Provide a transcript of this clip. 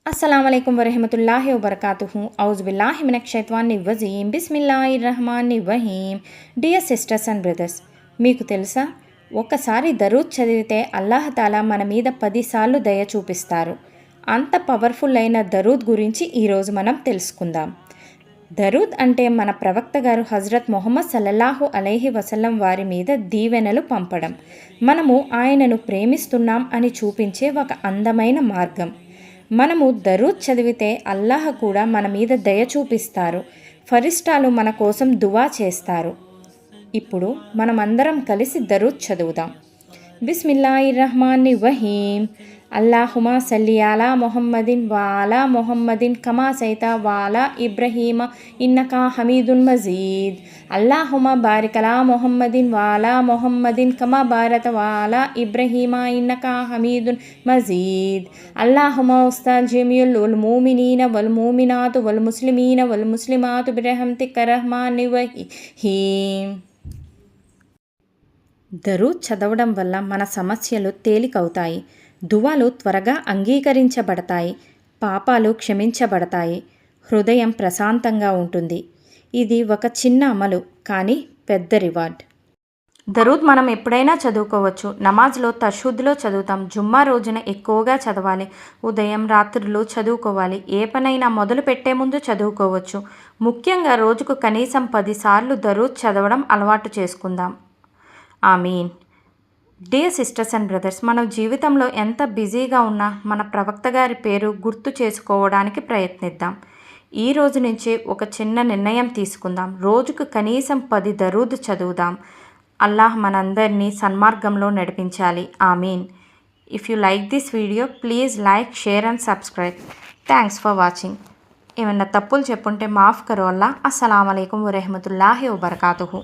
अस्सलामुअलैकुम वरहमतुल्लाहि वबरकातुहू औज़ुबिल्लाहि मिनश्शैतानिर्रजीम बिस्मिल्लाहिर्रहमानिर्रहीम. డియర్ సిస్టర్స్ అండ్ బ్రదర్స్, మీకు తెలుసా, ఒకసారి దరూద్ చదివితే అల్లాహతాలా మన మీద 10 సార్లు దయ చూపిస్తారు. అంత పవర్ఫుల్ అయిన దరూద్ గురించి ఈరోజు మనం తెలుసుకుందాం. దరూద్ అంటే మన ప్రవక్త గారు హజరత్ మొహమ్మద్ సల్లల్లాహు అలైహి వసల్లం వారి మీద దీవెనలు పంపడం. మనము ఆయనను ప్రేమిస్తున్నాం అని చూపించే ఒక అందమైన మార్గం. మనము దరూద్ చదివితే అల్లాహ్ కూడా మన మీద దయ చూపిస్తారు. ఫరిష్టాలు మన కోసం దువా చేస్తారు. ఇప్పుడు మనమందరం కలిసి దరూద్ చదువుదాం. బిస్మిల్లాహిర్రహ్మానిర్రహీం. అల్లాహుమా సల్లి అలా మొహమ్మదిన్ వాలా మొహమ్మదిన్ కమా సైతా వాలా ఇబ్రహీమ ఇన్నకా హమీదున్ మజీద్. అల్లాహుమా బారికలా మొహమ్మదిన్ వాలా మొహమ్మదిన్ కమా భారత వాలా ఇబ్రహీమ ఇన్నకా హమీదున్ మజీద్. అల్లాహుమా ఉస్తాద్ జమీయుల్ వల్ మూమినీన వల్ మూమినాతు వల్ ముస్లిమీన వల్ ముస్లిమాతు బిరహమ్తిక రహ్మానిర్రహీం. దరూద్ చదవడం వల్ల మన సమస్యలు తేలికవుతాయి, దువాలు త్వరగా అంగీకరించబడతాయి, పాపాలు క్షమించబడతాయి, హృదయం ప్రశాంతంగా ఉంటుంది. ఇది ఒక చిన్న అమలు, కానీ పెద్ద రివార్డ్. దరూద్ మనం ఎప్పుడైనా చదువుకోవచ్చు. నమాజ్లో తషహుద్లో చదువుతాం. జుమ్మా రోజున ఎక్కువగా చదవాలి. ఉదయం రాత్రులు చదువుకోవాలి. ఏ పనైనా మొదలు పెట్టే ముందు చదువుకోవచ్చు. ముఖ్యంగా రోజుకు కనీసం 10 సార్లు దరూద్ చదవడం అలవాటు చేసుకుందాం. ఆమీన్. డియర్ సిస్టర్స్ అండ్ బ్రదర్స్, మన జీవితంలో ఎంత బిజీగా ఉన్నా మన ప్రవక్త గారి పేరు గుర్తు చేసుకోవడానికి ప్రయత్నిద్దాం. ఈ రోజు నుంచి ఒక చిన్న నిర్ణయం తీసుకుందాం. రోజుకు కనీసం 10 దరూద్ చదువుదాం. అల్లాహ్ మనందరినీ సన్మార్గంలో నడిపించాలి. ఆమీన్. If you like this video, please like, share and subscribe. Thanks for watching. ఏమన్నా తప్పులు చెప్పుంటే మాఫ్ కరో అల్లా. అస్సలాము అలైకుం వరహమతుల్లాహి వబర్కాతుహు.